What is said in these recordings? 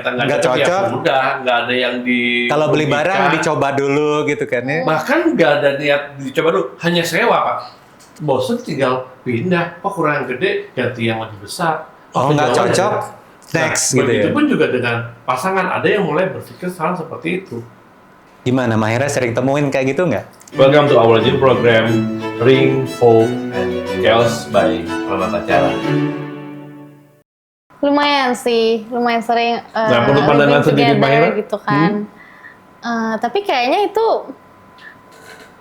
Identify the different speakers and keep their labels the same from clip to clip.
Speaker 1: ternyata nggak
Speaker 2: Nggak
Speaker 1: cocok, ya
Speaker 2: cocok.
Speaker 1: udah nggak ada yang di.
Speaker 2: Kalau beli barang dicoba dulu gitu kan ya.
Speaker 1: Bahkan nggak ada niat dicoba dulu, hanya sewa Pak. Bosen tinggal pindah, kurang gede ganti yang lebih besar.
Speaker 2: Nggak
Speaker 1: Penjualan
Speaker 2: cocok,
Speaker 1: ada.
Speaker 2: next gitu ya.
Speaker 1: Begitupun juga dengan pasangan, ada yang mulai berpikir hal seperti itu.
Speaker 2: Gimana, Mahira sering temuin kayak gitu nggak?
Speaker 3: Welcome to our new program Ring, Folk, and Chaos by Renata Cara.
Speaker 4: Lumayan sih, lumayan sering
Speaker 1: Nah, perlu pandangan
Speaker 4: living
Speaker 1: sendiri,
Speaker 4: together
Speaker 1: Mahira?
Speaker 4: gitu kan. Tapi kayaknya itu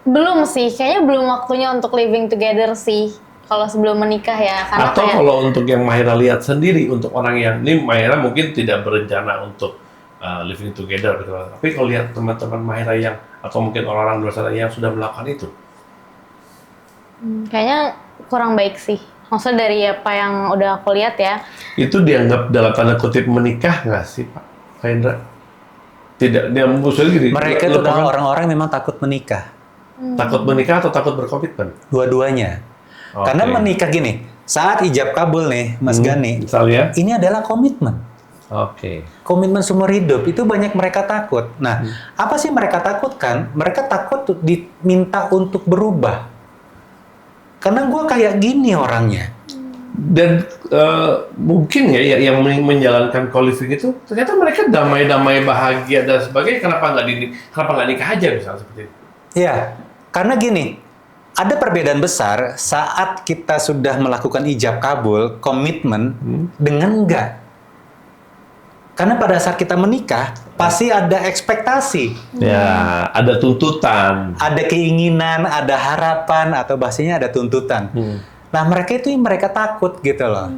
Speaker 4: belum sih, kayaknya belum waktunya untuk living together sih. Kalau sebelum menikah ya, karena
Speaker 1: Atau
Speaker 4: kayak
Speaker 1: kalau untuk yang Mahira lihat sendiri, untuk orang yang ini Mahira mungkin tidak berencana untuk living together, gitu. Tapi kalau lihat teman-teman Mahira yang atau mungkin orang-orang di luar sana yang sudah melakukan itu,
Speaker 4: kayaknya kurang baik sih. Maksudnya dari apa yang udah aku lihat ya.
Speaker 1: itu dianggap dalam tanda kutip menikah nggak sih Pak Hendra? Tidak, dia maksudnya gini.
Speaker 2: Mereka itu adalah orang-orang memang takut menikah.
Speaker 1: Takut menikah atau takut berkomitmen?
Speaker 2: Dua-duanya.
Speaker 1: Oke.
Speaker 2: Karena menikah gini, saat ijab kabul nih, Mas Gani,
Speaker 1: Misalnya?
Speaker 2: ini adalah komitmen.
Speaker 1: Oke.
Speaker 2: Komitmen seumur hidup, itu banyak mereka takut. Nah, apa sih mereka takutkan? Mereka takut diminta untuk berubah. Karena gue kayak gini orangnya.
Speaker 1: Dan mungkin ya yang menjalankan co-living itu ternyata mereka damai-damai, bahagia dan sebagainya. Kenapa nggak nikah aja misalnya seperti itu?
Speaker 2: Ya, karena gini, ada perbedaan besar saat kita sudah melakukan ijab kabul, komitmen, dengan enggak. Karena pada saat kita menikah, pasti ada ekspektasi.
Speaker 1: Ya, ada tuntutan.
Speaker 2: Ada keinginan, ada harapan, atau bahasanya ada tuntutan. Nah, mereka itu yang mereka takut gitu loh.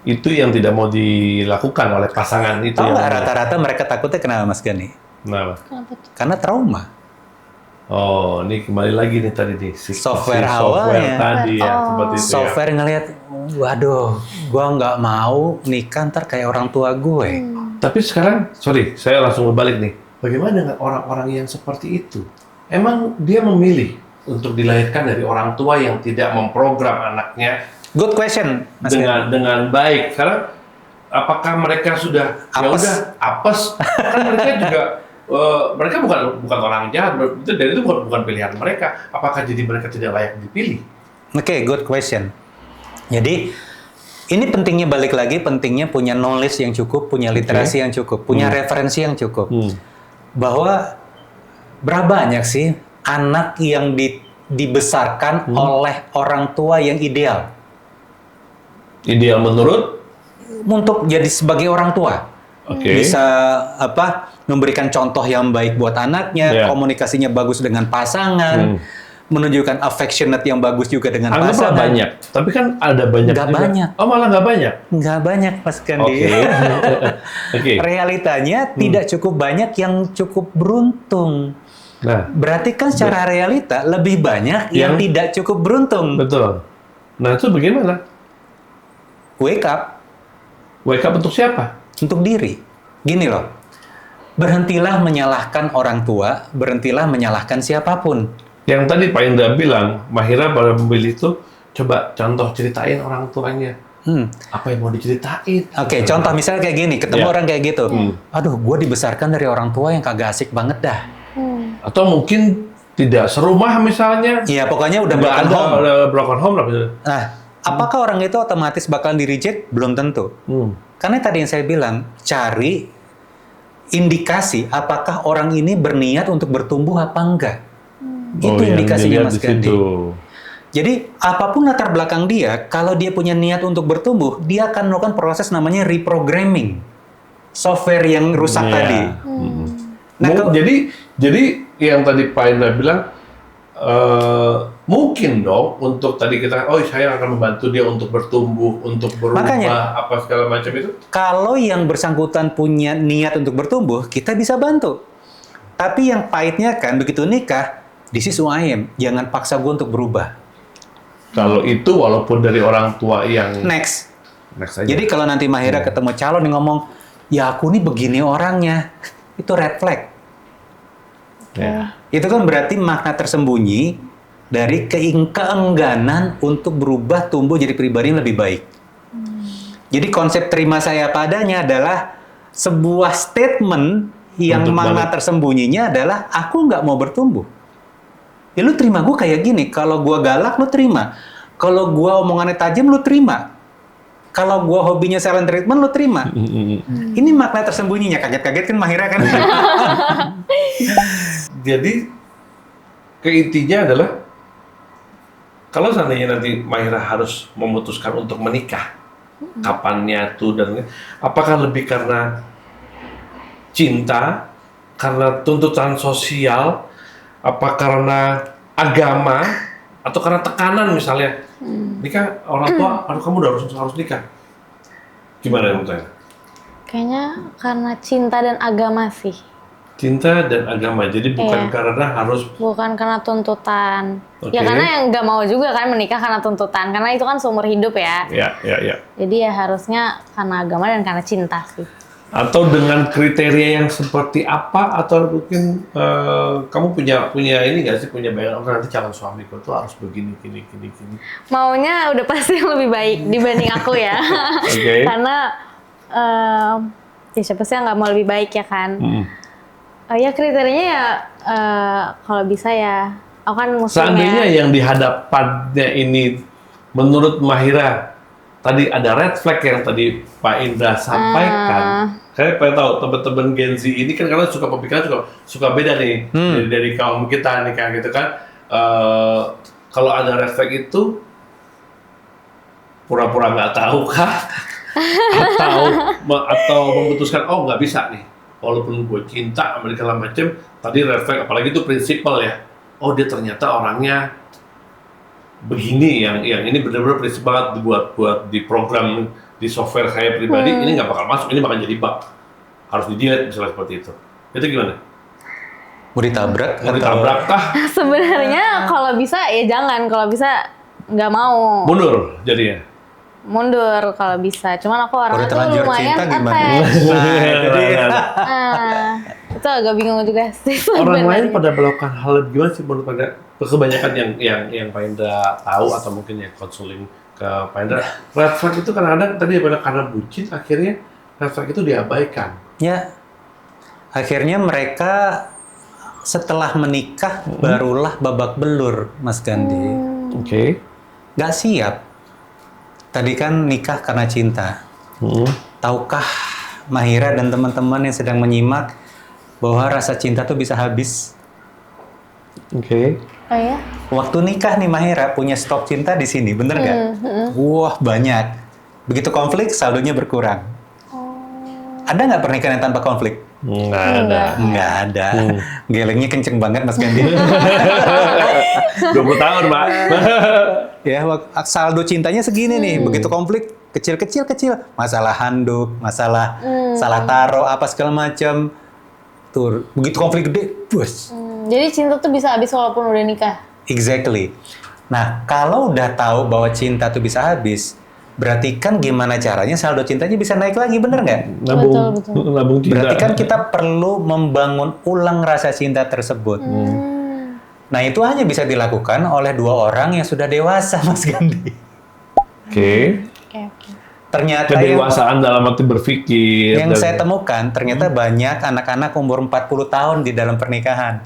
Speaker 1: Itu yang tidak mau dilakukan oleh pasangan itu.
Speaker 2: Tahu
Speaker 1: yang-
Speaker 2: nggak rata-rata mereka takutnya kenapa, Mas Gani?
Speaker 1: Kenapa?
Speaker 2: Karena trauma.
Speaker 1: Oh, ini kembali lagi nih tadi nih.
Speaker 2: Software
Speaker 1: software
Speaker 2: awalnya.
Speaker 1: tadi ya, seperti itu
Speaker 2: Software ngelihat, waduh, gua nggak mau nikah ntar kayak orang tua gue.
Speaker 1: Tapi sekarang, sorry, saya langsung berbalik nih. Bagaimana dengan orang-orang yang seperti itu? Emang dia memilih untuk dilahirkan dari orang tua yang tidak memprogram anaknya
Speaker 2: Good question, Mas Gani.
Speaker 1: dengan baik? Sekarang, apakah mereka sudah ya
Speaker 2: Apes.
Speaker 1: udah apes? Kan mereka juga mereka bukan orang jahat. Itu bukan pilihan mereka. Apakah jadi mereka tidak layak dipilih?
Speaker 2: Oke, good question. Jadi, ini pentingnya balik lagi, pentingnya punya knowledge yang cukup, punya literasi yang cukup, punya referensi yang cukup. Bahwa berapa banyak sih anak yang dibesarkan oleh orang tua yang ideal
Speaker 1: Ideal menurut?
Speaker 2: untuk jadi sebagai orang tua.
Speaker 1: Oke.
Speaker 2: Bisa memberikan contoh yang baik buat anaknya,
Speaker 1: Ya.
Speaker 2: komunikasinya bagus dengan pasangan, menunjukkan affectionate yang bagus juga dengan
Speaker 1: Anggaplah
Speaker 2: pasangan.
Speaker 1: banyak, tapi kan ada banyak
Speaker 2: Nggak
Speaker 1: juga.
Speaker 2: banyak.
Speaker 1: Oh, malah nggak banyak?
Speaker 2: Nggak banyak, Mas Kandi.
Speaker 1: Oke. Oke.
Speaker 2: Realitanya tidak cukup banyak yang cukup beruntung.
Speaker 1: Nah,
Speaker 2: Berarti kan secara realita lebih banyak yang tidak cukup beruntung.
Speaker 1: betul. Nah, itu bagaimana?
Speaker 2: Wake up
Speaker 1: Wake up untuk siapa?
Speaker 2: untuk diri. Gini loh, berhentilah menyalahkan orang tua, berhentilah menyalahkan siapapun.
Speaker 1: Yang tadi Pak Indra bilang, Mahira pada memilih itu, coba contoh ceritain orang tuanya. Apa yang mau diceritain?
Speaker 2: Oke, contoh misalnya kayak gini, ketemu
Speaker 1: Ya.
Speaker 2: orang kayak gitu. Aduh, gue dibesarkan dari orang tua yang kagak asik banget dah.
Speaker 1: Atau mungkin tidak serumah misalnya.
Speaker 2: Iya, pokoknya udah
Speaker 1: Nggak
Speaker 2: broken
Speaker 1: ada,
Speaker 2: home.
Speaker 1: udah broken home lah. Misalnya.
Speaker 2: Nah, apakah orang itu otomatis bakalan di-reject? Belum tentu. Karena tadi yang saya bilang, cari indikasi apakah orang ini berniat untuk bertumbuh apa enggak. Itu
Speaker 1: yang
Speaker 2: indikasinya,
Speaker 1: dilihat
Speaker 2: Mas
Speaker 1: di
Speaker 2: Gandhi.
Speaker 1: situ.
Speaker 2: Jadi, apapun latar belakang dia, kalau dia punya niat untuk bertumbuh, dia akan melakukan proses namanya reprogramming. Software yang rusak
Speaker 1: Iya.
Speaker 2: tadi. Nah,
Speaker 1: Jadi yang tadi Pak Indra bilang, mungkin dong untuk tadi kita, saya akan membantu dia untuk bertumbuh, untuk berubah,
Speaker 2: Makanya.
Speaker 1: apa segala macam itu.
Speaker 2: Kalau yang bersangkutan punya niat untuk bertumbuh, kita bisa bantu. Tapi yang pahitnya kan, begitu nikah, this is who I am. Jangan paksa gue untuk berubah.
Speaker 1: Kalau itu walaupun dari orang tua yang
Speaker 2: Next.
Speaker 1: aja.
Speaker 2: Jadi kalau nanti Mahira ketemu calon yang ngomong, ya aku nih begini orangnya, itu red flag.
Speaker 1: Ya.
Speaker 2: Itu kan berarti makna tersembunyi dari keengganan untuk berubah, tumbuh jadi pribadi yang lebih baik. Jadi konsep terima saya padanya adalah sebuah statement yang
Speaker 1: Untuk
Speaker 2: makna
Speaker 1: balik.
Speaker 2: tersembunyinya adalah aku nggak mau bertumbuh. Ya lu terima gue kayak gini. Kalau gue galak lu terima. Kalau gue omongannya tajam lu terima. Kalau gue hobinya silent treatment lu terima. Ini makna tersembunyinya. Kaget-kaget kan Mahira kan.
Speaker 1: Jadi keintinya adalah kalau seandainya nanti Mahira harus memutuskan untuk menikah, kapannya tuh dan apakah lebih karena cinta, karena tuntutan sosial, apa karena agama, atau karena tekanan misalnya nikah orang tua, aduh kamu udah harus nikah. Gimana menurut saya?
Speaker 4: Kayaknya karena cinta dan agama sih.
Speaker 1: Cinta dan agama, jadi bukan
Speaker 4: Iya.
Speaker 1: karena harus.
Speaker 4: Bukan karena tuntutan.
Speaker 1: Oke.
Speaker 4: Ya karena yang nggak mau juga kan menikah karena tuntutan. Karena itu kan seumur hidup ya.
Speaker 1: Ya.
Speaker 4: Jadi ya harusnya karena agama dan karena cinta sih.
Speaker 1: Atau dengan kriteria yang seperti apa, atau mungkin kamu punya ini nggak sih, punya bayangan, oh, nanti calon suamiku tuh harus begini gini.
Speaker 4: Maunya udah pasti yang lebih baik dibanding aku ya.
Speaker 1: Oke.
Speaker 4: Karena ya siapa sih yang nggak mau lebih baik ya kan. Ya kriterianya ya kalau bisa ya, aku kan muslim
Speaker 1: Seandainya
Speaker 4: ya.
Speaker 1: yang di hadapannya ini menurut Mahira tadi ada red flag yang tadi Pak Indra sampaikan. Saya pengen tahu teman-teman Gen Z ini kan karena suka pemikiran suka beda nih dari kaum kita nih kan gitu kan. Kalau ada red flag itu pura-pura nggak tahu kah? atau memutuskan oh nggak bisa nih. Walaupun gue cinta sama segala macem, tadi red flag, apalagi itu prinsipal ya. Oh dia ternyata orangnya begini, yang ini benar-benar prinsip banget buat di program di software saya pribadi, ini nggak bakal masuk, ini bakal jadi bug, harus di-delete misalnya seperti itu. Itu gimana?
Speaker 2: Mau ditabrak?
Speaker 1: Mau ditabrak kah?
Speaker 4: Sebenarnya kalau bisa ya jangan, kalau bisa nggak mau.
Speaker 1: Mundur jadinya.
Speaker 4: Mundur kalau bisa. Cuman aku orangnya tuh
Speaker 2: terlanjur
Speaker 4: lumayan
Speaker 2: cinta gimana?
Speaker 4: attached.
Speaker 2: Nah, itu dia.
Speaker 4: Itu agak bingung juga sih.
Speaker 1: Orang lain
Speaker 4: sebenarnya.
Speaker 1: pada melakukan hal gimana sih menurut pada kebanyakan yang Pak Indra tahu atau mungkin yang konseling ke Pak Indra, red flag itu kadang-kadang tadi karena bucin akhirnya red flag itu diabaikan.
Speaker 2: Ya, akhirnya mereka setelah menikah barulah babak belur, Mas Gandhi.
Speaker 1: Oke.
Speaker 2: Gak siap. Tadi kan nikah karena cinta. Tahukah Mahira dan teman-teman yang sedang menyimak bahwa rasa cinta tuh bisa habis?
Speaker 1: Oke.
Speaker 4: Oh ya?
Speaker 2: Waktu nikah nih Mahira punya stok cinta di sini, bener nggak? Wah banyak. Begitu konflik saldonya berkurang. Ada nggak pernikahan yang tanpa konflik?
Speaker 1: Nggak ada.
Speaker 2: Nggak ada. Gelengnya kenceng banget Mas Gandhi.
Speaker 1: 20 tahun, Pak.
Speaker 2: Ya, saldo cintanya segini nih. Begitu konflik kecil. Masalah handuk, masalah salah taruh, apa segala macam. Tuh, begitu konflik gede, bus.
Speaker 4: Jadi cinta tuh bisa habis walaupun udah nikah.
Speaker 2: Exactly. Nah, kalau udah tahu bahwa cinta tuh bisa habis, berarti kan gimana caranya saldo cintanya bisa naik lagi, bener nggak?
Speaker 1: Nabung cinta.
Speaker 2: Berarti kan kita perlu membangun ulang rasa cinta tersebut. Nah, itu hanya bisa dilakukan oleh dua orang yang sudah dewasa, Mas Gandhi.
Speaker 1: Oke.
Speaker 4: Oke.
Speaker 2: Ternyata
Speaker 1: Kedewasaan dalam arti berpikir.
Speaker 2: yang saya temukan, ternyata banyak anak-anak umur 40 tahun di dalam pernikahan.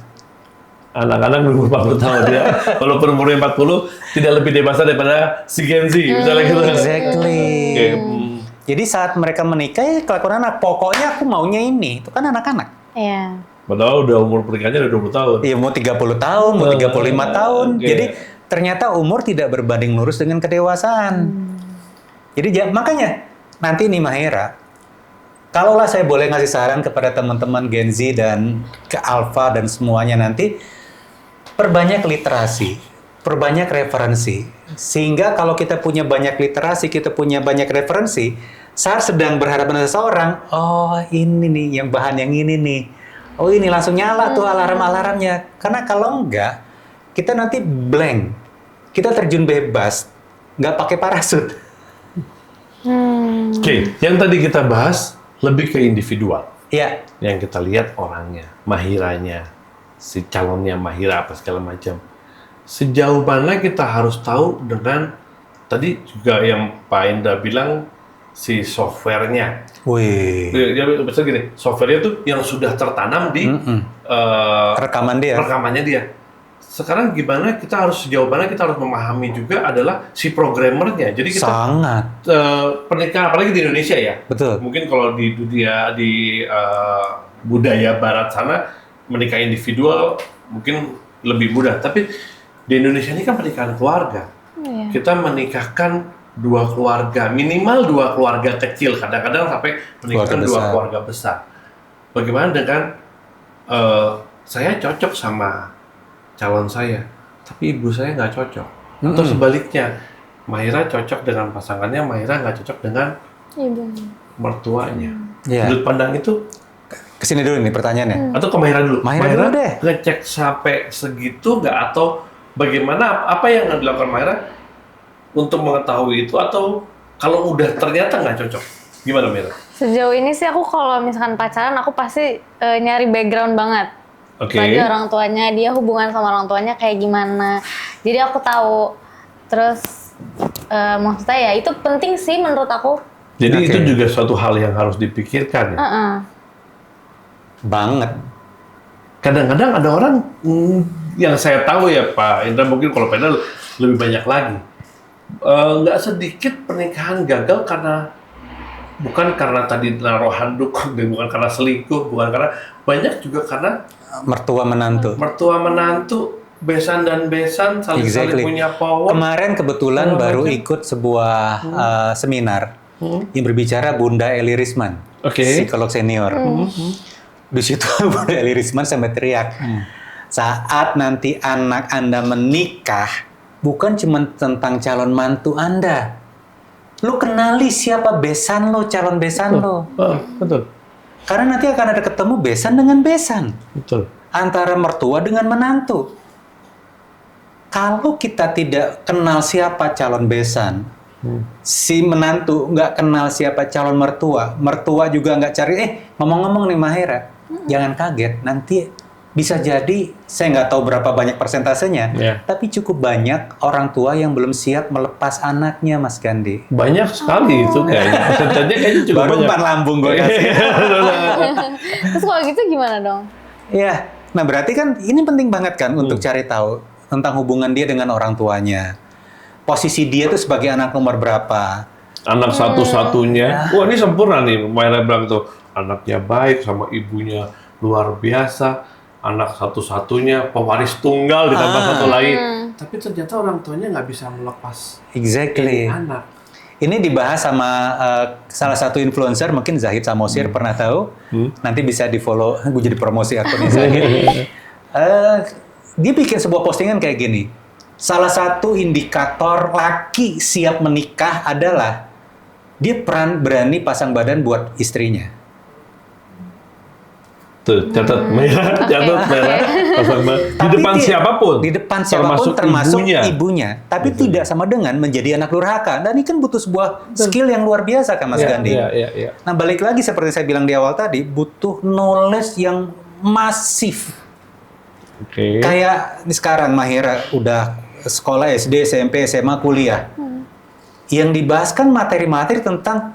Speaker 1: Anak-anak umur 40 tahun ya. Walaupun umurnya 40, tidak lebih dewasa daripada si Gen Z, misalnya gitu.
Speaker 2: Exactly.
Speaker 1: Oke.
Speaker 2: Jadi saat mereka menikah, ya kelakuan anak. Pokoknya aku maunya ini. Itu kan anak-anak.
Speaker 4: Iya.
Speaker 1: Padahal udah umur pernikahannya udah 20 tahun.
Speaker 2: Iya, mau 30 tahun, mau 35 tahun.
Speaker 1: Oke.
Speaker 2: Jadi ternyata umur tidak berbanding lurus dengan kedewasaan. Jadi makanya nanti nih Mahira, kalaulah saya boleh ngasih saran kepada teman-teman Gen Z dan ke Alpha dan semuanya nanti, perbanyak literasi, perbanyak referensi. Sehingga kalau kita punya banyak literasi, kita punya banyak referensi, saat sedang berhadapan dengan seseorang, oh ini nih yang bahan yang ini nih. Oh ini langsung nyala tuh alarm-alarmnya. Karena kalau enggak, kita nanti blank. Kita terjun bebas, nggak pakai parasut.
Speaker 1: Oke, yang tadi kita bahas lebih ke individual.
Speaker 2: Ya,
Speaker 1: Yang kita lihat orangnya, Mahiranya, si calonnya Mahira apa segala macam. Sejauh mana kita harus tahu dengan tadi juga yang Pak Indra bilang si softwarenya.
Speaker 2: Wih.
Speaker 1: Dia misalnya gini, softwarenya tuh yang sudah tertanam di
Speaker 2: Rekaman dia.
Speaker 1: rekamannya dia. Sekarang gimana kita harus sejauh mana kita harus memahami juga adalah si programmernya. Jadi kita
Speaker 2: Sangat.
Speaker 1: pernikahan apalagi di Indonesia ya.
Speaker 2: Betul.
Speaker 1: Mungkin kalau di dunia di budaya Barat sana menikah individual mungkin lebih mudah. Tapi di Indonesia ini kan pernikahan keluarga.
Speaker 4: Iya.
Speaker 1: Kita menikahkan dua keluarga, minimal dua keluarga kecil. Kadang-kadang sampai menikahkan dua keluarga besar. Bagaimana dengan saya cocok sama calon saya, tapi ibu saya nggak cocok. Atau sebaliknya, Mahira cocok dengan pasangannya, Mahira nggak cocok dengan
Speaker 4: Ibu.
Speaker 1: mertuanya.
Speaker 2: Iya.
Speaker 1: Sudut pandang itu,
Speaker 2: Kesini dulu nih pertanyaannya.
Speaker 1: atau ke Mahira dulu.
Speaker 2: Mahira dulu deh.
Speaker 1: ngecek sampai segitu nggak, atau bagaimana, apa yang dilakukan Mahira untuk mengetahui itu, atau kalau udah ternyata nggak cocok, gimana Mahira?
Speaker 4: Sejauh ini sih aku kalau misalkan pacaran aku pasti nyari background banget.
Speaker 1: Oke.
Speaker 4: Tadi orang tuanya, dia hubungan sama orang tuanya kayak gimana. Jadi aku tahu. Terus maksudnya ya itu penting sih menurut aku.
Speaker 1: Jadi
Speaker 2: Oke.
Speaker 1: itu juga suatu hal yang harus dipikirkan ya.
Speaker 2: Banget.
Speaker 1: Kadang-kadang ada orang yang saya tahu ya Pak Indra, mungkin kalau Pena lebih banyak lagi. Nggak sedikit pernikahan gagal bukan karena tadi naruh handuk, bukan karena selingkuh, bukan karena, banyak juga karena
Speaker 2: Mertua menantu.
Speaker 1: mertua menantu, besan dan besan, saling punya power.
Speaker 2: Kemarin kebetulan baru ikut sebuah seminar yang berbicara Bunda Eli Risman,
Speaker 1: Oke.
Speaker 2: psikolog senior. Di situ Bunda Eli Risman sampai teriak, saat nanti anak Anda menikah, bukan cuma tentang calon mantu Anda. Lu kenali siapa besan lo, calon besan lo.
Speaker 1: Betul.
Speaker 2: Karena nanti akan ada ketemu besan dengan besan.
Speaker 1: Betul.
Speaker 2: Antara mertua dengan menantu. Kalau kita tidak kenal siapa calon besan, si menantu nggak kenal siapa calon mertua, mertua juga nggak cari, ngomong-ngomong nih Mahira, jangan kaget, nanti bisa jadi, saya nggak tahu berapa banyak persentasenya, tapi cukup banyak orang tua yang belum siap melepas anaknya, Mas Gandhi.
Speaker 1: Banyak sekali itu kayaknya. Persentasenya kayaknya cukup
Speaker 2: Baru
Speaker 1: banyak.
Speaker 2: umpan lambung gue kasih.
Speaker 4: Terus kalau gitu gimana dong?
Speaker 2: Iya, nah berarti kan ini penting banget kan untuk cari tahu tentang hubungan dia dengan orang tuanya. Posisi dia tuh sebagai anak nomor berapa?
Speaker 1: Anak satu-satunya. Wah, ini sempurna nih. Mayra bilang tuh, anaknya baik sama ibunya luar biasa. Anak satu-satunya, pewaris tunggal ditambah satu lain. Tapi ternyata orang tuanya nggak bisa melepas
Speaker 2: Exactly.
Speaker 1: anak.
Speaker 2: Ini dibahas sama salah satu influencer, mungkin Zahid Samosir, pernah tahu? Nanti bisa di-follow, gue jadi promosi akunnya Zahid. Dia bikin sebuah postingan kayak gini. Salah satu indikator laki siap menikah adalah dia berani pasang badan buat istrinya.
Speaker 1: Tuh, catat Mayra, catat Mayra. Pasang badan. Di
Speaker 2: Tapi
Speaker 1: depan siapapun.
Speaker 2: Di depan siapapun termasuk
Speaker 1: ibunya.
Speaker 2: ibunya. Tapi tidak sama dengan menjadi anak durhaka. Dan ini kan butuh sebuah skill yang luar biasa kan Mas Gandhi.
Speaker 1: Iya.
Speaker 2: Nah balik lagi seperti saya bilang di awal tadi, butuh knowledge yang masif.
Speaker 1: Oke.
Speaker 2: Kayak ini sekarang Mahira udah sekolah SD, SMP, SMA, kuliah. Yang dibahas kan materi-materi tentang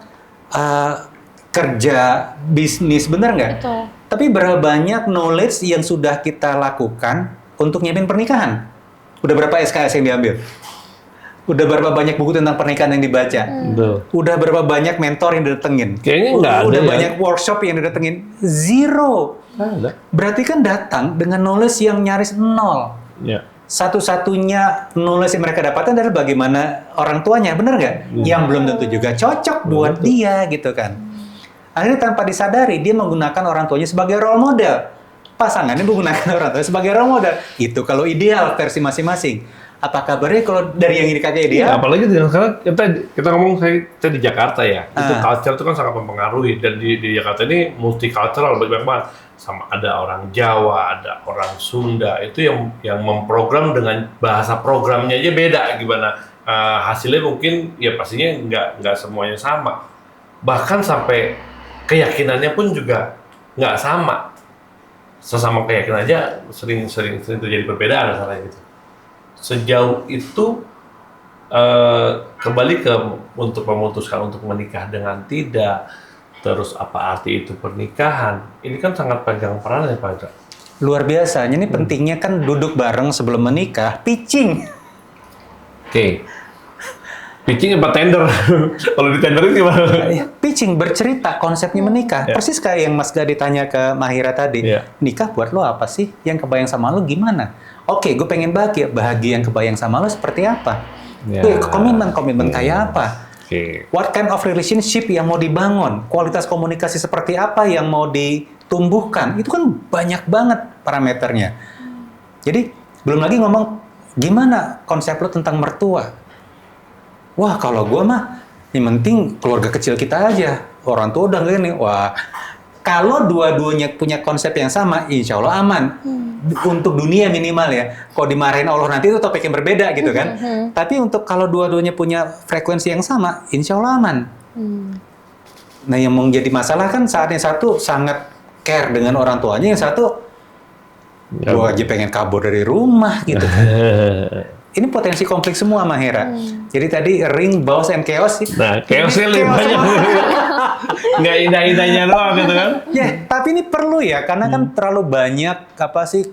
Speaker 2: kerja, bisnis, bener nggak?
Speaker 4: Betul.
Speaker 2: Tapi berapa banyak knowledge yang sudah kita lakukan untuk nyiapin pernikahan? Udah berapa SKS yang diambil? Udah berapa banyak buku tentang pernikahan yang dibaca?
Speaker 1: Betul.
Speaker 2: Udah berapa banyak mentor yang didatengin?
Speaker 1: Kayaknya nggak ada
Speaker 2: Udah
Speaker 1: ya.
Speaker 2: banyak workshop yang didatengin? Zero.
Speaker 1: Ada.
Speaker 2: Berarti kan datang dengan knowledge yang nyaris nol.
Speaker 1: Ya.
Speaker 2: Satu-satunya knowledge yang mereka dapatkan adalah bagaimana orang tuanya, bener nggak? Yang belum tentu juga cocok buat dia gitu kan. Akhirnya tanpa disadari dia menggunakan orang tuanya sebagai role model. Pasangannya menggunakan orang tuanya sebagai role model. Itu kalau ideal versi masing-masing. Apa kabarnya kalau dari yang ini kakek
Speaker 1: Ya,
Speaker 2: ideal?
Speaker 1: apalagi dengan sekarang kita ngomong kita di Jakarta ya. Itu culture itu kan sangat mempengaruhi, dan di Jakarta ini multicultural banyak banget. Sama ada orang Jawa, ada orang Sunda, itu yang memprogram dengan bahasa programnya aja beda gimana. Hasilnya mungkin ya pastinya nggak semuanya sama. Bahkan sampai keyakinannya pun juga nggak sama. Sesama keyakinan aja sering terjadi perbedaan misalnya gitu. Sejauh itu kembali ke untuk memutuskan untuk menikah dengan tidak, terus apa arti itu pernikahan, ini kan sangat pegang peran ya Pak Indra.
Speaker 2: Luar biasa. Ini pentingnya kan duduk bareng sebelum menikah, pitching.
Speaker 1: Oke. Pitching apa tender? Kalau di tenderin gimana?
Speaker 2: Pitching, bercerita konsepnya menikah.
Speaker 1: Ya.
Speaker 2: Persis kayak yang Mas Gadi tanya ke Mahira tadi.
Speaker 1: Ya.
Speaker 2: Nikah buat lo apa sih? Yang kebayang sama lo gimana? Oke, gue pengen bahagia. Bahagia yang kebayang sama lo seperti apa?
Speaker 1: Ya.
Speaker 2: Komitmen kayak apa?
Speaker 1: Oke.
Speaker 2: What kind of relationship yang mau dibangun? Kualitas komunikasi seperti apa yang mau ditumbuhkan? Itu kan banyak banget parameternya. Jadi, belum lagi ngomong, gimana konsep lo tentang mertua? Wah, kalau gue mah, yang penting keluarga kecil kita aja. Orang tua udah nggak ini. Wah, kalau dua-duanya punya konsep yang sama, insya Allah aman. Untuk dunia minimal ya. Kalau dimarahin Allah nanti itu topik yang berbeda gitu kan. Tapi untuk kalau dua-duanya punya frekuensi yang sama, insya Allah aman. Nah, yang menjadi masalah kan saat yang satu sangat care dengan orang tuanya, yang satu gue aja pengen kabur dari rumah gitu kan. Ini potensi konflik semua, Mahira. Jadi tadi ring, boss, and chaos.
Speaker 1: Nah, chaosnya lebih banyak. Nggak indah-indahnya doang gitu kan.
Speaker 2: Ya, tapi ini perlu ya, karena kan terlalu banyak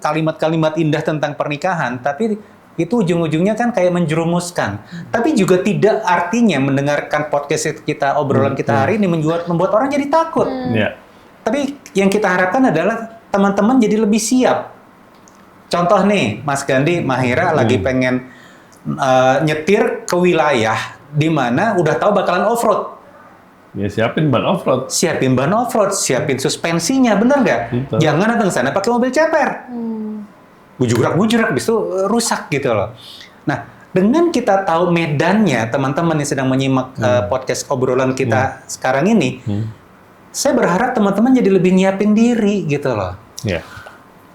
Speaker 2: kalimat-kalimat indah tentang pernikahan, tapi itu ujung-ujungnya kan kayak menjerumuskan. Tapi juga tidak artinya mendengarkan podcast kita, obrolan kita hari ini membuat orang jadi takut.
Speaker 1: Ya.
Speaker 2: Tapi yang kita harapkan adalah teman-teman jadi lebih siap. Contoh nih, Mas Gandhi, Mahira lagi pengen nyetir ke wilayah di mana udah tahu bakalan off-road.
Speaker 1: Ya siapin ban off-road.
Speaker 2: Siapin ban off-road, siapin suspensinya, bener nggak?
Speaker 1: Betul.
Speaker 2: Jangan datang ke sana pakai mobil ceper. Bujrak-bujrak, habis itu rusak gitu loh. Nah, dengan kita tahu medannya, teman-teman yang sedang menyimak podcast obrolan kita sekarang ini, saya berharap teman-teman jadi lebih nyiapin diri gitu loh.
Speaker 1: Ya.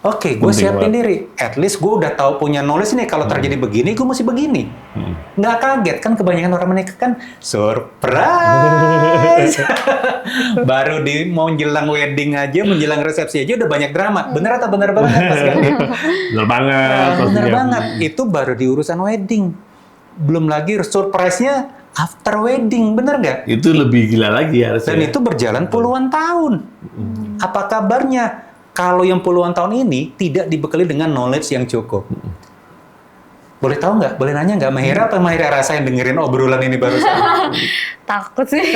Speaker 2: Oke, gue
Speaker 1: Penting
Speaker 2: siapin
Speaker 1: banget.
Speaker 2: diri. At least gue udah tahu punya knowledge nih. Kalau terjadi begini, gue mesti begini. Nggak kaget kan kebanyakan orang menikah kan surprise. Baru mau menjelang wedding aja, menjelang resepsi aja udah banyak drama. Bener atau bener banget Mas Gandhi?
Speaker 1: Bener banget.
Speaker 2: Bener
Speaker 1: pastinya.
Speaker 2: banget. Itu baru di urusan wedding. Belum lagi surprise-nya after wedding, bener nggak?
Speaker 1: Itu lebih gila lagi harusnya.
Speaker 2: Dan itu berjalan puluhan tahun. Apa kabarnya? Kalau yang puluhan tahun ini tidak dibekali dengan knowledge yang cukup. Boleh tahu nggak? Boleh nanya nggak? Mahira apa Mahira rasain dengerin obrolan ini barusan?
Speaker 4: Takut sih.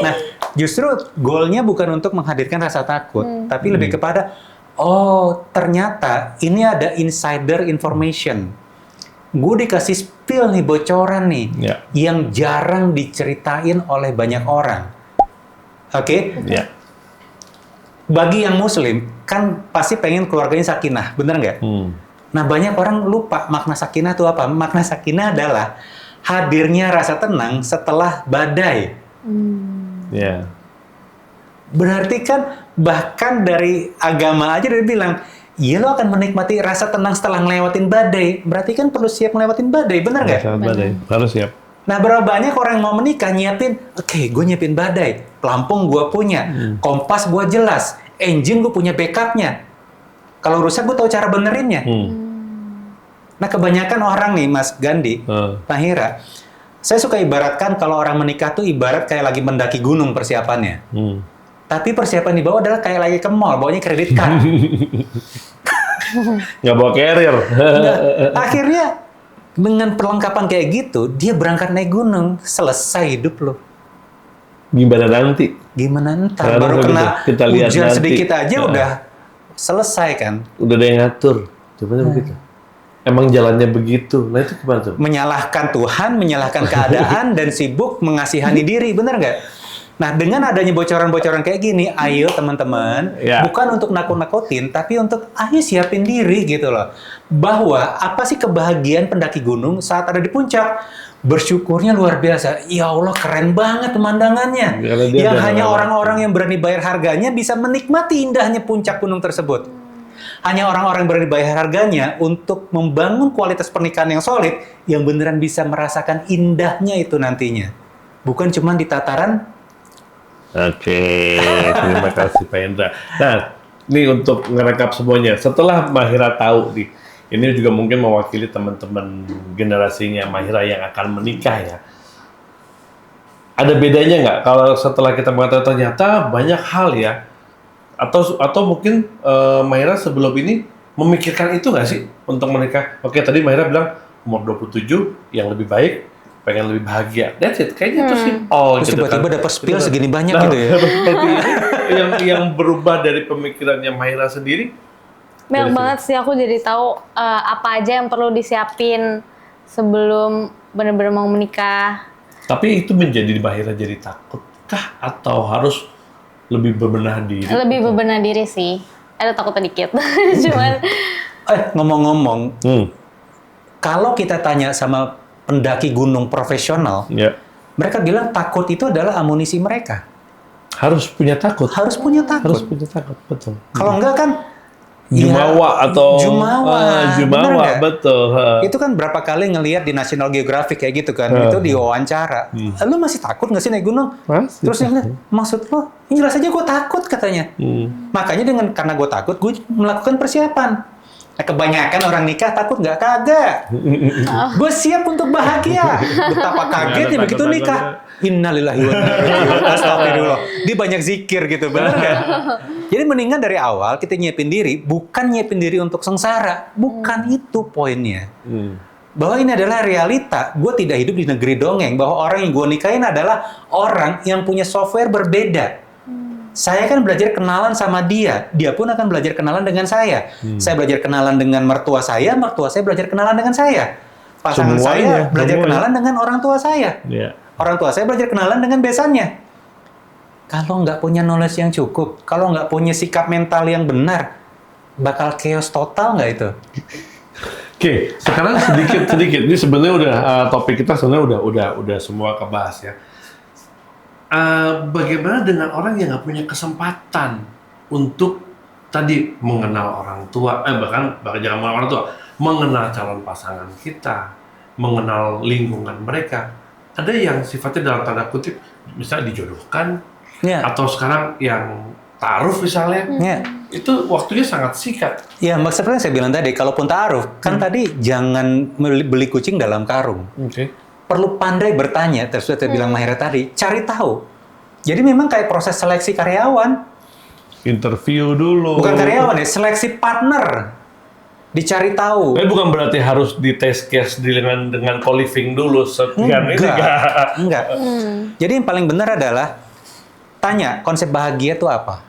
Speaker 2: Nah, justru goalnya bukan untuk menghadirkan rasa takut, tapi lebih kepada, oh ternyata ini ada insider information. Gue dikasih spill nih, bocoran nih,
Speaker 1: Ya.
Speaker 2: yang jarang diceritain oleh banyak orang. Oke?
Speaker 1: Ya.
Speaker 2: Bagi yang muslim, kan pasti pengen keluarganya sakinah, bener nggak? Nah, banyak orang lupa makna sakinah itu apa. Makna sakinah adalah hadirnya rasa tenang setelah badai.
Speaker 1: Ya.
Speaker 2: Berarti kan bahkan dari agama aja dia bilang, iya lo akan menikmati rasa tenang setelah ngelewatin badai. Berarti kan perlu siap ngelewatin badai, bener nggak?
Speaker 1: Sangat badai. Harus siap.
Speaker 2: Nah, berapa banyak orang yang mau menikah nyiapin, oke, gue nyiapin badai, pelampung gue punya, kompas gue jelas, engine gue punya backupnya. Kalau rusak gue tahu cara benerinnya. Nah, kebanyakan orang nih, Mas Gandhi, Mahira, saya suka ibaratkan kalau orang menikah tuh ibarat kayak lagi mendaki gunung persiapannya. Tapi persiapan di bawah adalah kayak lagi ke mall, bawanya kredit card.
Speaker 1: Nggak bawa carrier.
Speaker 2: Nah, akhirnya dengan perlengkapan kayak gitu, dia berangkat naik gunung, selesai hidup lo.
Speaker 1: Gimana nanti?
Speaker 2: Gimana ntar?
Speaker 1: Sekarang
Speaker 2: Baru kena
Speaker 1: kita lihat
Speaker 2: hujan
Speaker 1: nanti.
Speaker 2: sedikit aja
Speaker 1: Nah.
Speaker 2: udah selesai kan.
Speaker 1: Udah ada yang ngatur. Coba begitu. Emang jalannya begitu. Nah itu gimana tuh?
Speaker 2: Menyalahkan Tuhan, menyalahkan keadaan, dan sibuk mengasihani diri, bener nggak? Nah, dengan adanya bocoran-bocoran kayak gini, ayo teman-teman,
Speaker 1: Ya.
Speaker 2: bukan untuk nakut-nakutin, tapi untuk ayo siapin diri gitu loh. Bahwa apa sih kebahagiaan pendaki gunung saat ada di puncak? Bersyukurnya luar biasa. Ya Allah, keren banget pemandangannya.
Speaker 1: Karena dia
Speaker 2: Yang
Speaker 1: ada
Speaker 2: hanya
Speaker 1: lewat.
Speaker 2: orang-orang yang berani bayar harganya bisa menikmati indahnya puncak gunung tersebut. Hanya orang-orang yang berani bayar harganya untuk membangun kualitas pernikahan yang solid, yang beneran bisa merasakan indahnya itu nantinya. Bukan cuma di tataran.
Speaker 1: Oke, terima kasih Pak Indra. Nah, ini untuk ngerekap semuanya. Setelah Mahira tahu nih, ini juga mungkin mewakili teman-teman generasinya Mahira yang akan menikah ya. Ada bedanya nggak kalau setelah kita mengatakan ternyata banyak hal ya, atau mungkin Mahira sebelum ini memikirkan itu nggak sih untuk menikah? Oke, tadi Mahira bilang umur 27 yang lebih baik, pengen lebih bahagia. That's it. Kayaknya itu simple.
Speaker 2: Terus
Speaker 1: gitu
Speaker 2: tiba-tiba
Speaker 1: kan.
Speaker 2: dapat spill segini banyak
Speaker 1: Nah,
Speaker 2: gitu ya.
Speaker 1: seperti itu. yang berubah dari pemikirannya Mahira sendiri.
Speaker 4: Banyak banget sih, aku jadi tahu apa aja yang perlu disiapin sebelum benar-benar mau menikah.
Speaker 1: Tapi itu menjadi Mahira jadi takutkah atau harus lebih berbenah diri?
Speaker 4: Lebih bebenah diri sih. Ada takutnya dikit. Cuman
Speaker 2: Ngomong-ngomong,
Speaker 1: Hmm.
Speaker 2: kalau kita tanya sama pendaki gunung profesional,
Speaker 1: Ya.
Speaker 2: mereka bilang takut itu adalah amunisi mereka.
Speaker 1: Harus punya takut.
Speaker 2: Harus punya
Speaker 1: Harus
Speaker 2: takut.
Speaker 1: punya takut, betul.
Speaker 2: Kalau enggak kan
Speaker 1: Jumawa atau
Speaker 2: Jumawa, bener
Speaker 1: Jumawa,
Speaker 2: nggak?
Speaker 1: betul.
Speaker 2: Itu kan berapa kali ngelihat di National Geographic kayak gitu kan, itu diwawancara. Lu masih takut nggak sih naik gunung?
Speaker 1: Masih
Speaker 2: Terus yang lihat, maksud lo, ini jelas aja gue takut katanya. Makanya karena gue takut, gue melakukan persiapan. Nah, kebanyakan orang nikah takut nggak? Kagak. Gue siap untuk bahagia. Betapa kagetnya
Speaker 1: Nggak ada
Speaker 2: begitu nikah. Innalillahi wa inna ilaihi raji'un. Astagfirullah. Dia banyak zikir gitu, benar kan? Jadi mendingan dari awal kita nyiapin diri, bukan nyiapin diri untuk sengsara. Bukan itu poinnya. Bahwa ini adalah realita. Gue tidak hidup di negeri dongeng. Bahwa orang yang gue nikahin adalah orang yang punya software berbeda. Saya kan belajar kenalan sama dia. Dia pun akan belajar kenalan dengan saya. Saya belajar kenalan dengan mertua saya belajar kenalan dengan saya. Pasangan saya belajar kenalan dengan orang tua saya.
Speaker 1: Ya.
Speaker 2: Orang tua saya belajar kenalan dengan besannya. Kalau nggak punya knowledge yang cukup, kalau nggak punya sikap mental yang benar, bakal chaos total nggak itu?
Speaker 1: Oke, sekarang sedikit. Ini sebenarnya udah topik kita sebenarnya udah semua kebahas ya. Bagaimana dengan orang yang nggak punya kesempatan untuk tadi mengenal orang tua, bahkan jangan mengenal orang tua, mengenal calon pasangan kita, mengenal lingkungan mereka. Ada yang sifatnya dalam tanda kutip, misalnya dijodohkan,
Speaker 2: Ya.
Speaker 1: atau sekarang yang ta'aruf misalnya,
Speaker 2: Ya.
Speaker 1: itu waktunya sangat singkat.
Speaker 2: Ya, maksudnya saya bilang tadi, kalaupun ta'aruf, kan tadi jangan beli kucing dalam karung.
Speaker 1: Oke.
Speaker 2: Perlu pandai bertanya, terus saya bilang Mahira tadi, cari tahu. Jadi memang kayak proses seleksi karyawan.
Speaker 1: Interview dulu.
Speaker 2: Bukan karyawan ya, seleksi partner. Dicari tahu.
Speaker 1: Tapi bukan berarti harus di test case dengan co-living dulu sekian ini
Speaker 2: Enggak. Jadi yang paling benar adalah tanya konsep bahagia itu apa.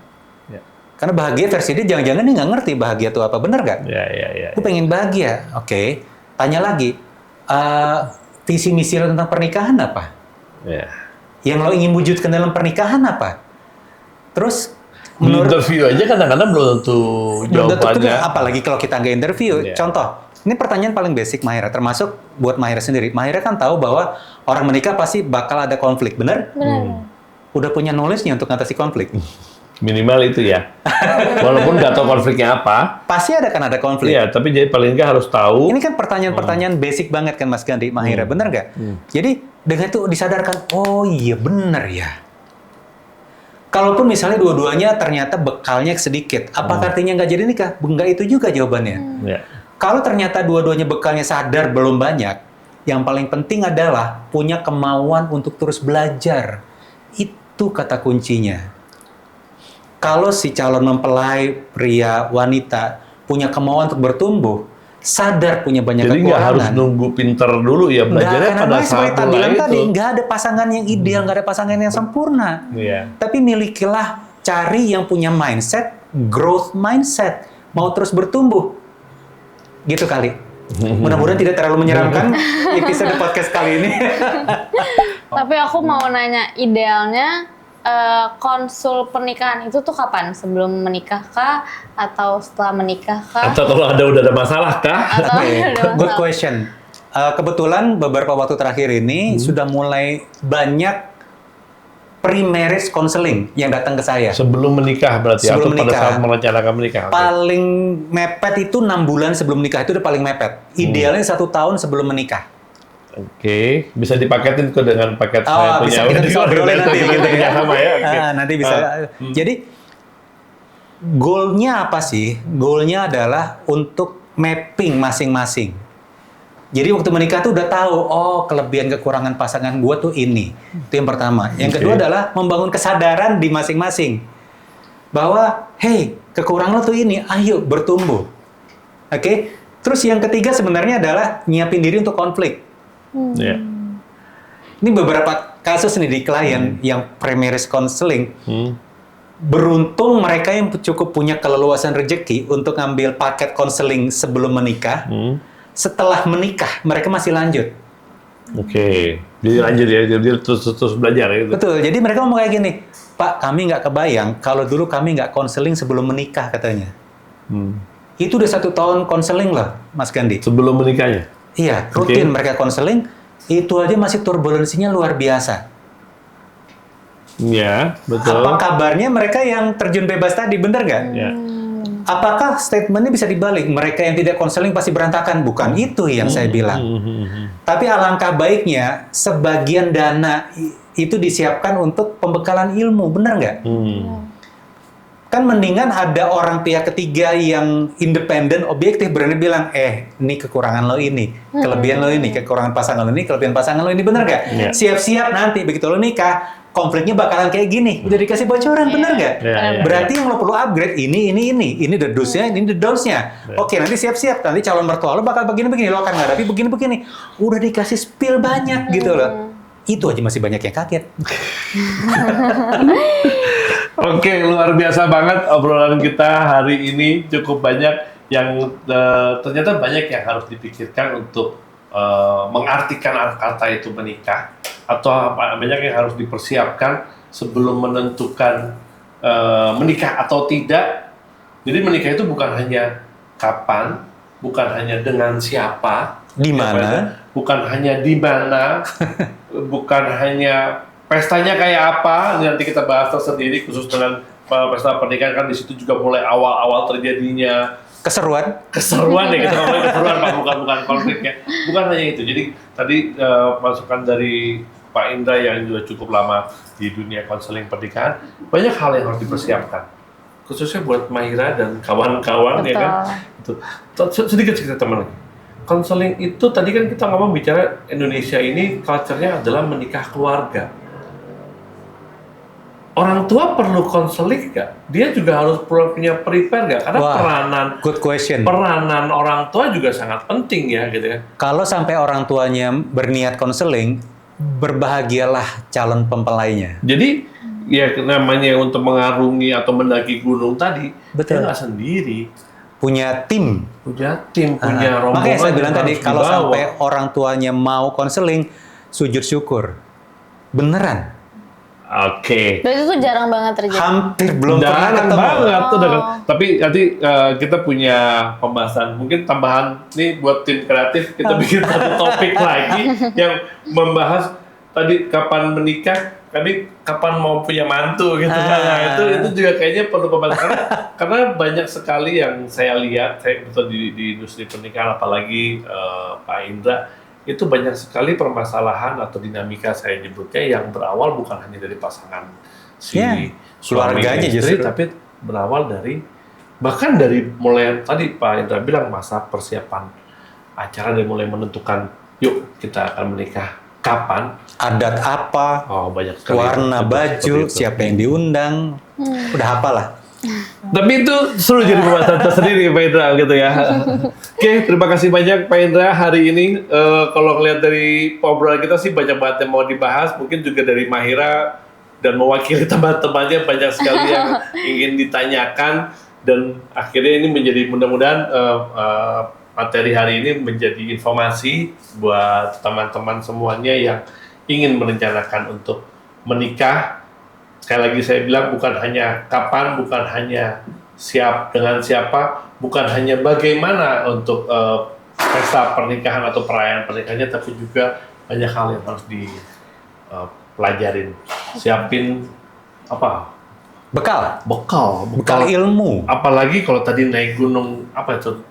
Speaker 1: Ya.
Speaker 2: Karena bahagia versi dia jangan-jangan dia nggak ngerti bahagia itu apa, benar nggak?
Speaker 1: Ya.
Speaker 2: Aku pengen bahagia, oke. Tanya lagi, visi misi lo tentang pernikahan apa?
Speaker 1: Ya.
Speaker 2: Yang lo ingin wujudkan dalam pernikahan apa? Terus
Speaker 1: Di interview aja kadang-kadang belum tentu
Speaker 2: belum tentu
Speaker 1: jawabannya.
Speaker 2: benar, apalagi kalau kita nggak interview.
Speaker 1: Iya.
Speaker 2: Contoh, ini pertanyaan paling basic Mahira, termasuk buat Mahira sendiri. Mahira kan tahu bahwa orang menikah pasti bakal ada konflik, benar? Udah punya knowledge-nya untuk ngatasi konflik?
Speaker 1: Minimal itu ya. Walaupun nggak tahu konfliknya apa.
Speaker 2: Pasti ada konflik.
Speaker 1: Iya, tapi jadi paling nggak harus tahu.
Speaker 2: Ini kan pertanyaan-pertanyaan basic banget kan Mas Gandhi, Mahira, bener nggak? Jadi dengan itu disadarkan, oh iya bener ya. Kalaupun misalnya dua-duanya ternyata bekalnya sedikit, apakah artinya nggak jadi nikah? Enggak, itu juga jawabannya.
Speaker 1: Ya.
Speaker 2: Kalau ternyata dua-duanya bekalnya sadar belum banyak, yang paling penting adalah punya kemauan untuk terus belajar. Itu kata kuncinya. Kalau si calon mempelai, pria, wanita, punya kemauan untuk bertumbuh, sadar punya banyak
Speaker 1: Jadi nggak harus
Speaker 2: kekurangan.
Speaker 1: nunggu pinter dulu ya, belajarnya pada saat
Speaker 2: seperti
Speaker 1: mulai
Speaker 2: tadi,
Speaker 1: itu.
Speaker 2: nggak ada pasangan yang ideal, nggak ada pasangan yang sempurna.
Speaker 1: Iya.
Speaker 2: Tapi milikilah, cari yang punya mindset, growth mindset, mau terus bertumbuh. Gitu kali. Mudah-mudahan tidak terlalu menyeramkan episode podcast kali ini.
Speaker 4: Tapi aku mau nanya, idealnya konsul pernikahan itu tuh kapan? Sebelum menikah kah? Atau setelah menikah kah?
Speaker 1: Atau kalau udah ada masalah kah?
Speaker 4: Atau
Speaker 2: Good question. Kebetulan beberapa waktu terakhir ini sudah mulai banyak pre-marriage counseling yang datang ke saya.
Speaker 1: Sebelum menikah berarti,
Speaker 2: Sebelum
Speaker 1: atau pada
Speaker 2: menikah.
Speaker 1: saat merencanakan menikah. Oke.
Speaker 2: Paling mepet itu 6 bulan sebelum menikah, itu udah paling mepet. Idealnya 1 tahun sebelum menikah.
Speaker 1: Oke, bisa dipaketin ke dengan paket
Speaker 2: Oh,
Speaker 1: saya punya.
Speaker 2: bisa kita bisa obrolin nanti
Speaker 1: kita
Speaker 2: gitu
Speaker 1: kerja
Speaker 2: ya.
Speaker 1: sama ya. Oke.
Speaker 2: Nanti bisa. Jadi goalnya apa sih? Goalnya adalah untuk mapping masing-masing. Jadi waktu menikah tuh udah tahu, oh kelebihan kekurangan pasangan gue tuh ini. Itu yang pertama. Yang kedua adalah membangun kesadaran di masing-masing. Bahwa, hey, kekurangan lo tuh ini, ayo bertumbuh. Oke? Terus yang ketiga sebenarnya adalah nyiapin diri untuk konflik.
Speaker 3: Ya.
Speaker 2: Ini beberapa kasus nih di klien yang primary counseling. Beruntung mereka yang cukup punya keleluasan rezeki untuk ngambil paket konseling sebelum menikah. Setelah menikah, mereka masih lanjut.
Speaker 3: Oke. Jadi lanjut ya, jadi terus belajar ya.
Speaker 2: Betul, jadi mereka ngomong kayak gini, Pak, kami nggak kebayang kalau dulu kami nggak konseling sebelum menikah katanya. Itu udah 1 tahun konseling loh, Mas Gandhi.
Speaker 3: Sebelum menikahnya?
Speaker 2: Iya, rutin mereka konseling, itu aja masih turbulensinya luar biasa.
Speaker 3: Iya, betul.
Speaker 2: Apa kabarnya mereka yang terjun bebas tadi, bener nggak?
Speaker 3: Ya.
Speaker 2: Apakah statementnya bisa dibalik? Mereka yang tidak konseling pasti berantakan. Bukan itu yang saya bilang. Tapi alangkah baiknya, sebagian dana itu disiapkan untuk pembekalan ilmu. Bener nggak? Kan mendingan ada orang pihak ketiga yang independen, objektif, berani bilang, ini kekurangan lo ini, kelebihan lo ini, kekurangan pasangan lo ini, kelebihan pasangan lo ini, bener nggak?
Speaker 3: Yeah.
Speaker 2: Siap-siap nanti, begitu lo nikah, konfliknya bakalan kayak gini. Udah dikasih bocoran, bener nggak?
Speaker 3: Yeah.
Speaker 2: Berarti yang lo perlu upgrade, ini the do's-nya, ini the don'ts-nya. Oke, nanti siap-siap, nanti calon mertua lo bakal begini-begini, lo akan ngadapi begini-begini. Udah dikasih spill banyak gitu loh. Itu aja masih banyak yang kaget.
Speaker 3: Oke, luar biasa banget obrolan kita hari ini. Cukup banyak yang ternyata banyak yang harus dipikirkan untuk mengartikan kata itu menikah, atau banyak yang harus dipersiapkan sebelum menentukan menikah atau tidak. Jadi menikah itu bukan hanya kapan, bukan hanya dengan siapa,
Speaker 2: Di mana,
Speaker 3: bukan hanya di mana, bukan hanya pestanya kayak apa, nanti kita bahas tersendiri khusus dengan pesta pernikahan, kan di situ juga mulai awal-awal terjadinya
Speaker 2: keseruan.
Speaker 3: Ya, kita ngomongin keseruan Pak, bukan konfliknya. Bukan hanya itu. Jadi tadi masukan dari Pak Indra yang juga cukup lama di dunia konseling pernikahan, banyak hal yang harus dipersiapkan. Khususnya buat Mahira dan kawan-kawan ya kan. Itu. Sedikit cerita teman lagi. Konseling itu tadi kan kita ngomong bicara Indonesia ini culture-nya adalah menikah keluarga. Orang tua perlu konseling nggak? Dia juga harus punya prepare nggak? Karena
Speaker 2: Good question.
Speaker 3: peranan orang tua juga sangat penting ya, gitu ya.
Speaker 2: Kalau sampai orang tuanya berniat konseling, berbahagialah calon mempelainya.
Speaker 3: Jadi ya namanya untuk mengarungi atau mendaki gunung tadi,
Speaker 2: Betul.
Speaker 3: dia nggak sendiri.
Speaker 2: Punya tim.
Speaker 3: Punya tim, punya rombongan.
Speaker 2: Makanya saya bilang
Speaker 3: yang
Speaker 2: tadi,
Speaker 3: harus
Speaker 2: kalau
Speaker 3: dibawa.
Speaker 2: sampai orang tuanya mau konseling, sujud syukur. Beneran.
Speaker 3: Oke.
Speaker 4: Dan itu jarang banget terjadi.
Speaker 2: Hampir belum pernah
Speaker 3: Jarang
Speaker 2: ketemu.
Speaker 3: banget tuh. Tapi nanti kita punya pembahasan, mungkin tambahan nih buat tim kreatif, kita bikin satu topik lagi yang membahas tadi kapan menikah, tadi kapan mau punya mantu gitu. Nah, itu juga kayaknya perlu pembahasan karena banyak sekali yang saya lihat, saya betul di industri pernikahan, apalagi Pak Indra, itu banyak sekali permasalahan atau dinamika saya nyebutnya yang berawal bukan hanya dari pasangan si suami
Speaker 2: keluarganya
Speaker 3: istri,
Speaker 2: justru.
Speaker 3: tapi berawal dari bahkan dari mulai tadi Pak Indra bilang masa persiapan acara, dari mulai menentukan yuk kita akan menikah kapan,
Speaker 2: Adat apa,
Speaker 3: banyak sekali
Speaker 2: warna
Speaker 3: itu,
Speaker 2: baju,
Speaker 3: seperti itu.
Speaker 2: siapa yang diundang, udah hafal lah.
Speaker 3: Tapi itu seru jadi pembahasan tersendiri Pak Indra gitu ya. Oke, terima kasih banyak Pak Indra hari ini. Kalau ngelihat dari obrolan kita sih banyak banget yang mau dibahas. Mungkin juga dari Mahira dan mewakili teman-temannya banyak sekali yang ingin ditanyakan. Dan akhirnya ini menjadi mudah-mudahan materi hari ini menjadi informasi buat teman-teman semuanya yang ingin merencanakan untuk menikah. Sekali lagi saya bilang bukan hanya kapan, bukan hanya siap dengan siapa, bukan hanya bagaimana untuk pesta pernikahan atau perayaan pernikahannya, tapi juga banyak hal yang harus dipelajarin. Siapin apa?
Speaker 2: Bekal
Speaker 3: Bekal.
Speaker 2: ilmu.
Speaker 3: Apalagi kalau tadi naik gunung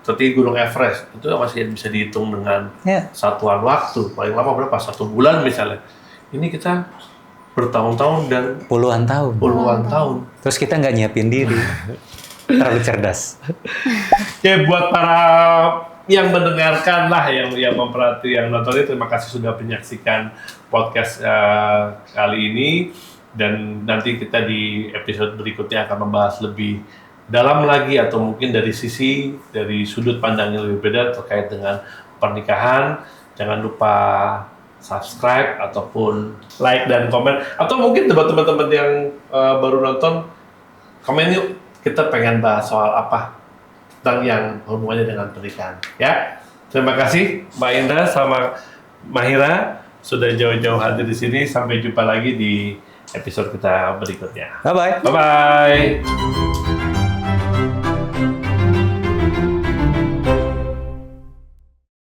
Speaker 3: tadi Gunung Everest itu masih bisa dihitung dengan satuan waktu, paling lama berapa? 1 bulan misalnya. Ini kita bertahun-tahun dan
Speaker 2: Puluhan tahun.
Speaker 3: puluhan tahun.
Speaker 2: Terus kita nggak nyiapin diri. terlalu cerdas.
Speaker 3: Oke, buat para yang mendengarkan lah, yang memperhati, yang nonton ini, terima kasih sudah menyaksikan podcast kali ini. Dan nanti kita di episode berikutnya akan membahas lebih dalam lagi atau mungkin dari sudut pandang yang lebih beda terkait dengan pernikahan. Jangan lupa subscribe ataupun like dan komen. Atau mungkin buat teman-teman yang baru nonton, komen yuk, kita pengen bahas soal apa tentang yang hubungannya dengan pernikahan. Ya, terima kasih Mbak Indra sama Mahira sudah jauh-jauh hadir di sini. Sampai jumpa lagi di episode kita berikutnya.
Speaker 2: Bye-bye.
Speaker 3: Bye-bye.